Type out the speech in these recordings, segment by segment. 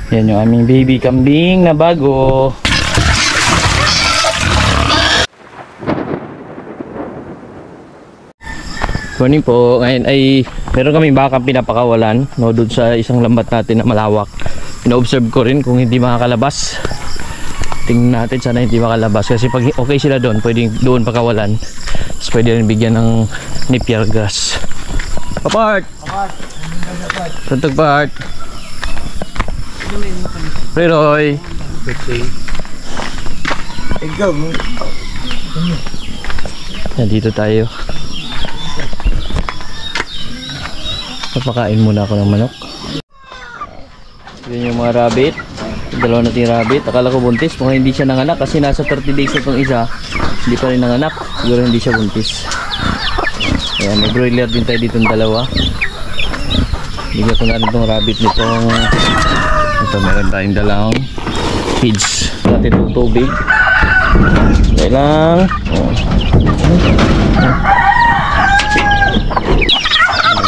Yan yung aming baby kambing na bago. Morning po. Ngayon ay meron kaming baka pinapakawalan, no, doon sa isang lambat natin na malawak. Ina-observe ko rin kung hindi makakalabas. Tingnan natin sana hindi makalabas, kasi pag okay sila doon, pwedeng doon pakawalan. Tapos pwede rin bigyan ng napier grass. Apart! Tuntog part! Preroy! Nandito tayo. Papakain muna ako ng manok. Yan yung mga rabbit. Dalawa natin rabbit. Akala ko buntis, mukhang hindi siya nanganak kasi nasa 30 days na itong isa. Hindi pa rin nanganak, siguro hindi siya buntis. Ayan, may broiler din tayo ditong dalawa. Bigyan ko natin itong rabbit nitong ito, meron tayong dalawang feeds. Natin itong tubig. Kaya lang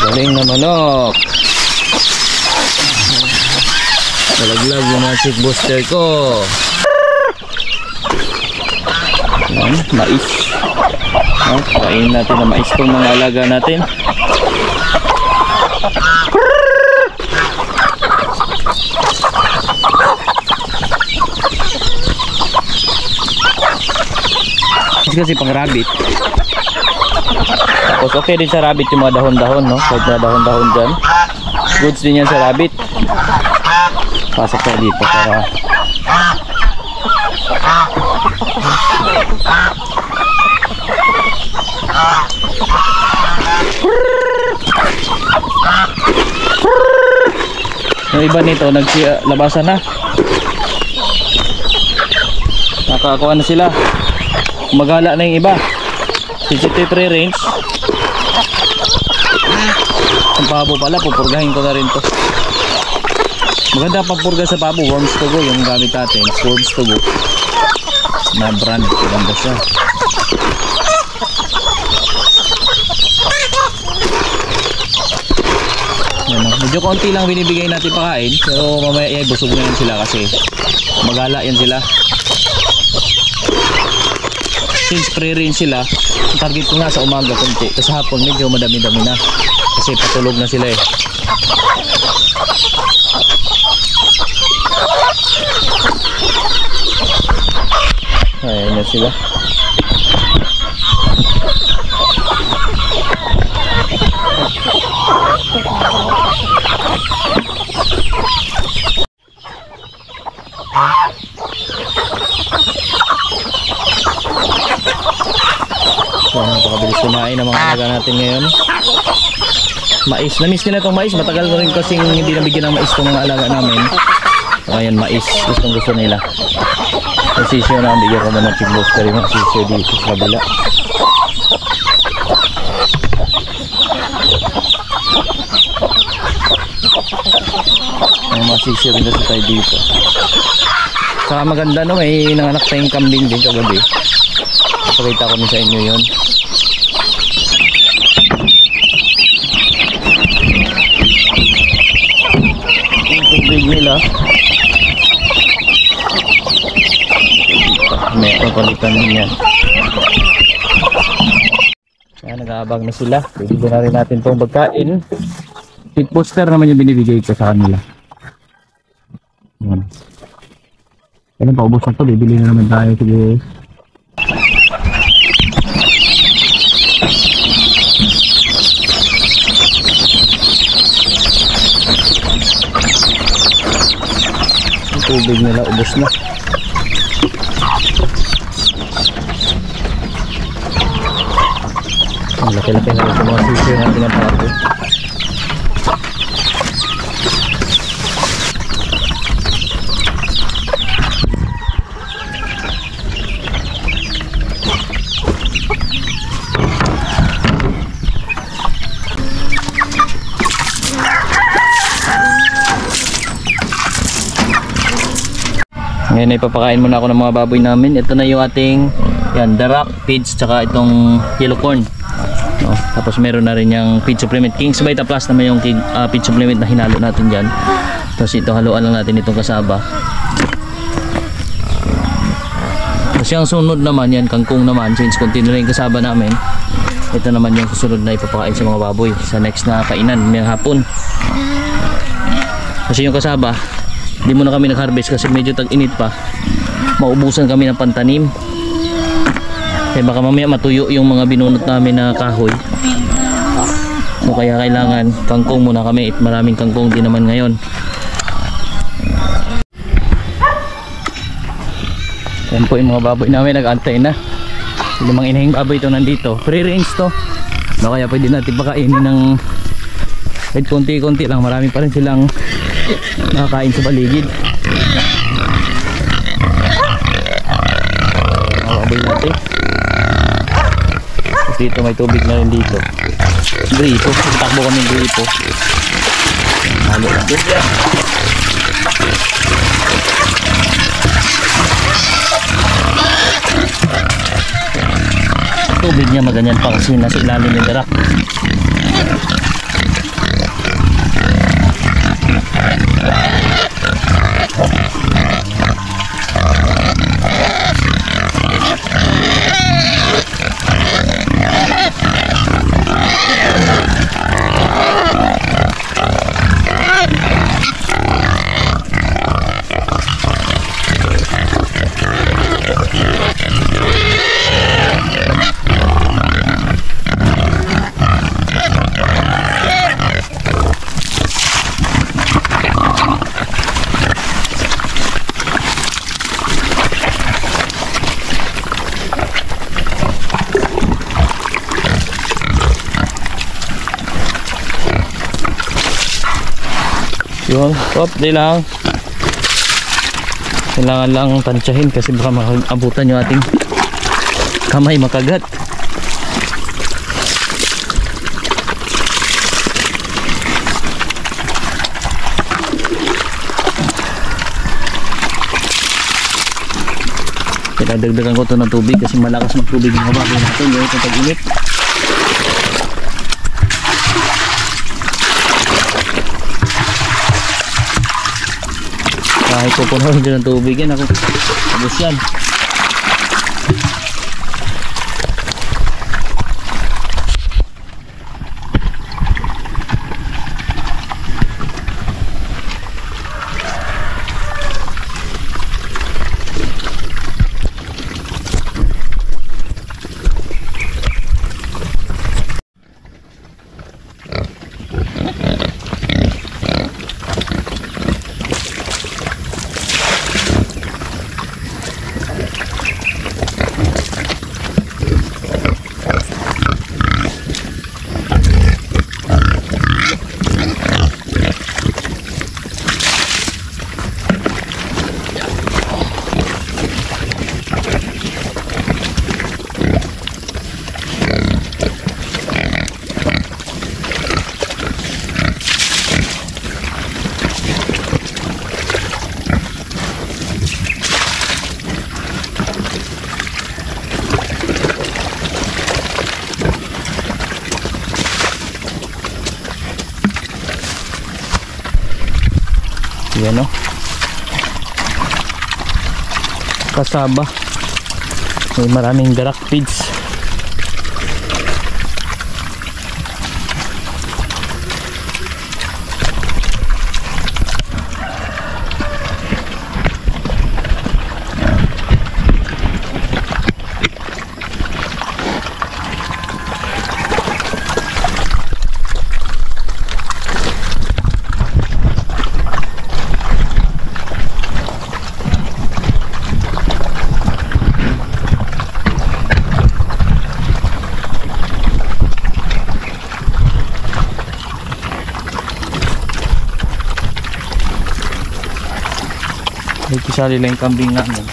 galing na manok. Nalaglag yung magic booster ko. Ayan, mais. Kain natin na mais itong mga alaga natin. Kasi pang rabbit. Tapos okay din sa rabbit yung mga dahon-dahon, no? Kahit na dahon-dahon dyan, goods din yan sa rabbit. Pasok tayo dito para yung iba nito naglabasan na, nakakuha na sila, magala na yung iba. 63 range. Ang pabo pala, pupurgahin ko na rin to. Maganda pagpurga sa pabo, worms to go yung gamit natin, worms to go na brand, maganda siya. Medyo konti lang binibigay natin pakain, pero mamaya ay busog na yan sila kasi magala yan sila. Since pre-range sila, ang target ko nga sa umaga konti, kasi hapon medyo madami-dami na kasi patulog na sila eh. Ayan na sila. So, napakabilis kumain ng mga alaga natin ngayon. Mais, na-miss nila itong mais. Matagal ko rin kasing hindi nabigyan ng mais itong mga alaga namin. Ngayon mais, gustong gusto nila. Yung sisyo na, bigyan ko na ng chick booster yung mga sisyo dito sa kabila. Yung mga sisyo rin kasi tayo dito. Saka maganda, no, may nanganak tayong kambing din kagabi. Pakita ko sa inyo yun. Yung tubig nila may palitan niya. Kaya nag-aabang na sila. Bibigyan na rin natin itong pagkain. Feed booster naman yung binibigay ko sa kanila. Kaya paubos na ito, bibili na naman tayo siguro. Yung tubig nila ubos na. Ang laki-laki na rin sa mga sisyo natin ang pato. Ngayon ay papakain muna ako ng mga baboy namin. Ito na yung ating yan, darak, feeds, tsaka itong yellow corn. No? Tapos meron na rin yung feed supplement. King's Vita Plus naman yung feed supplement na hinalo natin dyan. Tapos ito, haluan lang natin itong kasaba. Tapos yung sunod naman, yan kangkong naman, since continue na yung kasaba namin, ito naman yung susunod na ipapakain sa mga baboy sa next na kainan, may hapon. Kasi yung kasaba, hindi muna kami nag-harvest kasi medyo tag-init pa. Maubusan kami ng pantanim. Kaya baka mamaya matuyo yung mga binunot namin na kahoy. So kaya kailangan kangkong muna kami. Maraming kangkong din naman ngayon. Yan po yung mga baboy namin, nag-antay na. Limang inahing baboy ito nandito. Free range to. No, kaya pwede natin pakainin ng kahit konti-konti lang. Marami pa rin silang nakakain sa paligid. Mga baboy natin. Tapos dito may tubig na rin dito. Gripo. Takbo kami ng gripo. Halo lang dito. Tubig niya maganyan pa kasi nasa ilalim yung darak. Yun, di lang. Kailangan lang tansyahin kasi baka makabutan yung ating kamay, makagat. Dagdagan ko ito ng tubig kasi malakas magtubig ng baboy natin. Yun, itong tag-init. Kahit pupunuhin din ng tubig yan ako. Abos yan. Yan o, kasaba, may maraming darak feeds. May kisali lang yung kambing namin.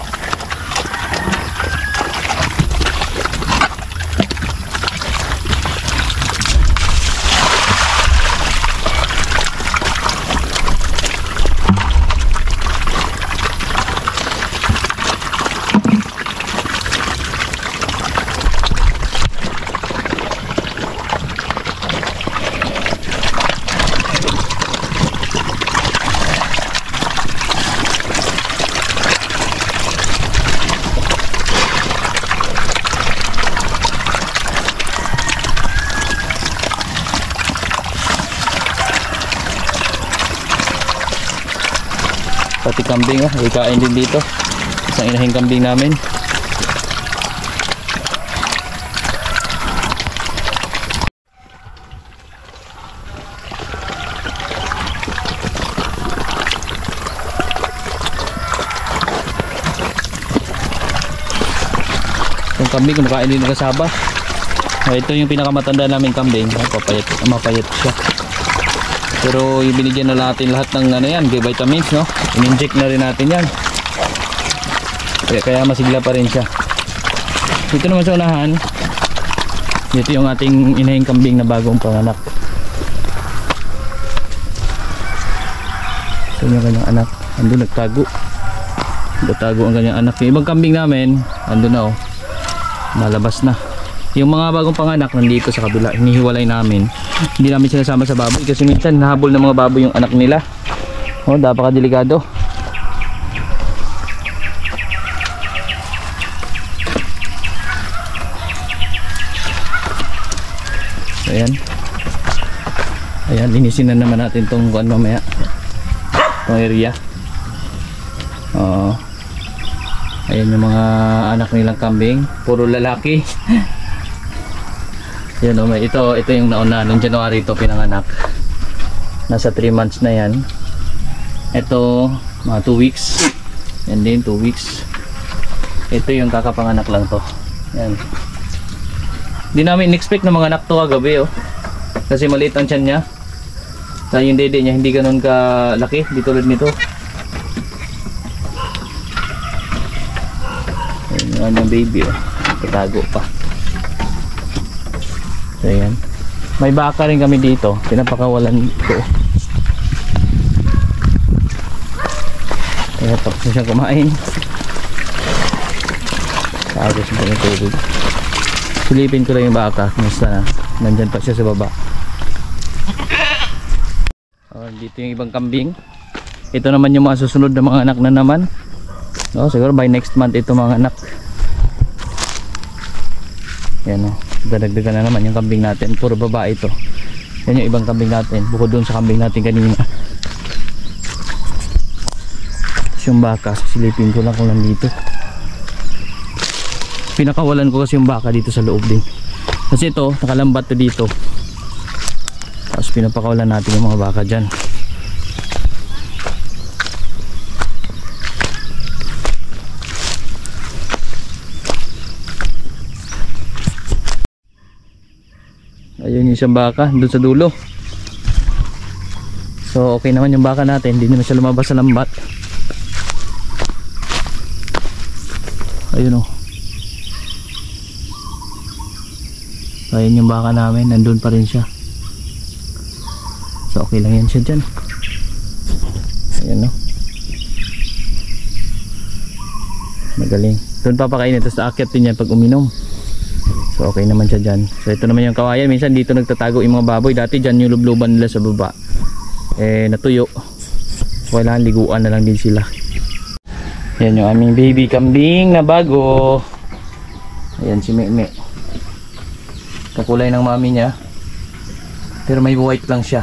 Pati kambing oh, ikain din dito. Isang inahing kambing namin. Yung kambing kumakain din ng kasaba. Ito yung pinakamatanda namin kambing. Mapayat siya. Pero yung binigyan na natin lahat ng ano yan, vitamins, no? In-inject na rin natin yan. Kaya masigla pa rin siya. Dito naman sa unahan, dito yung ating inahing kambing na bagong panganak. Ito yung kanyang anak. Andun nagtago. Nagtago ang kanyang anak. Yung ibang kambing namin, andun na oh. Nalabas na. Yung mga bagong panganak nandito sa kabila, hinihiwalay namin. Hindi namin sinasama sa baboy kasi minsan nahabol ng mga baboy yung anak nila. Oh, napakadelikado. Ayan. Ayan, linisin na naman natin tong kuan mamaya. Tong area. Ayan yung mga anak nilang kambing, puro lalaki. Yan o, ito yung nauna, noong January ito pinanganak. Nasa 3 months na yan. Ito, mga 2 weeks. Yan din, 2 weeks. Ito yung kakapanganak lang to. Yan. Hindi namin in-expect na mga anak to kagabi oh. Kasi maliit ang tiyan niya. Kaya yung dede niya hindi ganun kalaki, di tulad nito. Ayan yung baby oh. Tatago pa. So ayan. May baka rin kami dito. Pinapakawalan ko. Kaya tapos na siya kumain. Kaagos na yung tubig. Silipin ko lang yung baka. Musta na. Nandyan pa siya sa baba. Dito yung ibang kambing. Ito naman yung mga susunod na mga anak na naman. Siguro by next month ito mga anak. Yan o. Dadagdagan na naman yung kambing natin. Puro babae ito. Yan yung ibang kambing natin. Bukod dun sa kambing natin kanina. Tapos yung baka. Silipin ko lang kung nandito. Pinakawalan ko kasi yung baka dito sa loob din. Kasi ito, nakalambat to dito. Tapos pinapakawalan natin yung mga baka dyan. Ayun yung isang baka doon sa dulo. So okay naman yung baka natin. Hindi naman siya lumabas sa lambat. Ayun o. Ayun yung baka namin. Nandun pa rin siya. So okay lang yan siya dyan. Ayan o. Magaling. Doon papakainin. Tapos aakyat din yan pag uminom. So okay naman siya dyan. So ito naman yung kawayan. Minsan dito nagtatago yung mga baboy. Dati dyan yung lubluban nila sa baba. Natuyo. Kailangan liguan na lang din sila. Yan yung aming baby kambing na bago. Ayan si Meme. Kakulay ng mami niya. Pero may white lang siya.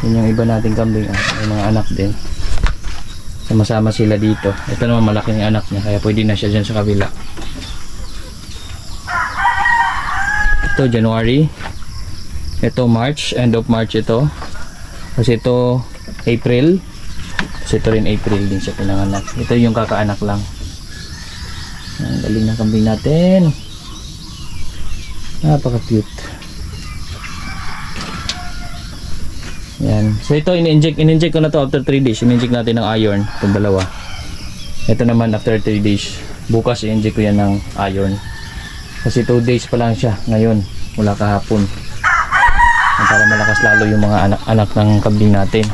Yan yung iba nating kambing. Yung mga anak din. Sama-sama sila dito. Ito naman malaking anak niya. Kaya pwede na siya dyan sa kabila. Ito January. Ito March. End of March ito. Kasi ito April. Kasi ito rin April din siya pinanganak. Ito yung kakaanak lang. Ang galing ng kambing natin. Napaka cute. Yan. So ito in-inject ko na to after 3 days. In-inject natin ng iron. Itong dalawa. Ito naman after 3 days. Bukas i-inject ko yan ng iron. Kasi 2 days pa lang siya ngayon. Mula kahapon. Para malakas lalo yung mga anak ng kambing natin.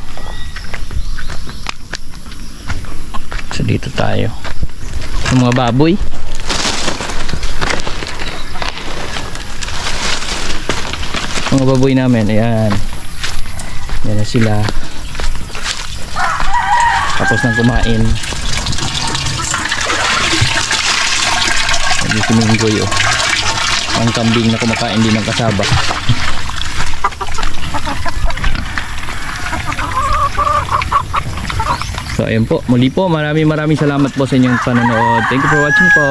So dito tayo. Yung mga baboy. Mga baboy namin. Ayan. Yan na sila. Tapos nang kumain. Hindi suminggoy oh. Ang kambing na kumakain din ng kasaba. So ayun po, muli po maraming salamat po sa inyong panonood. Thank you for watching po.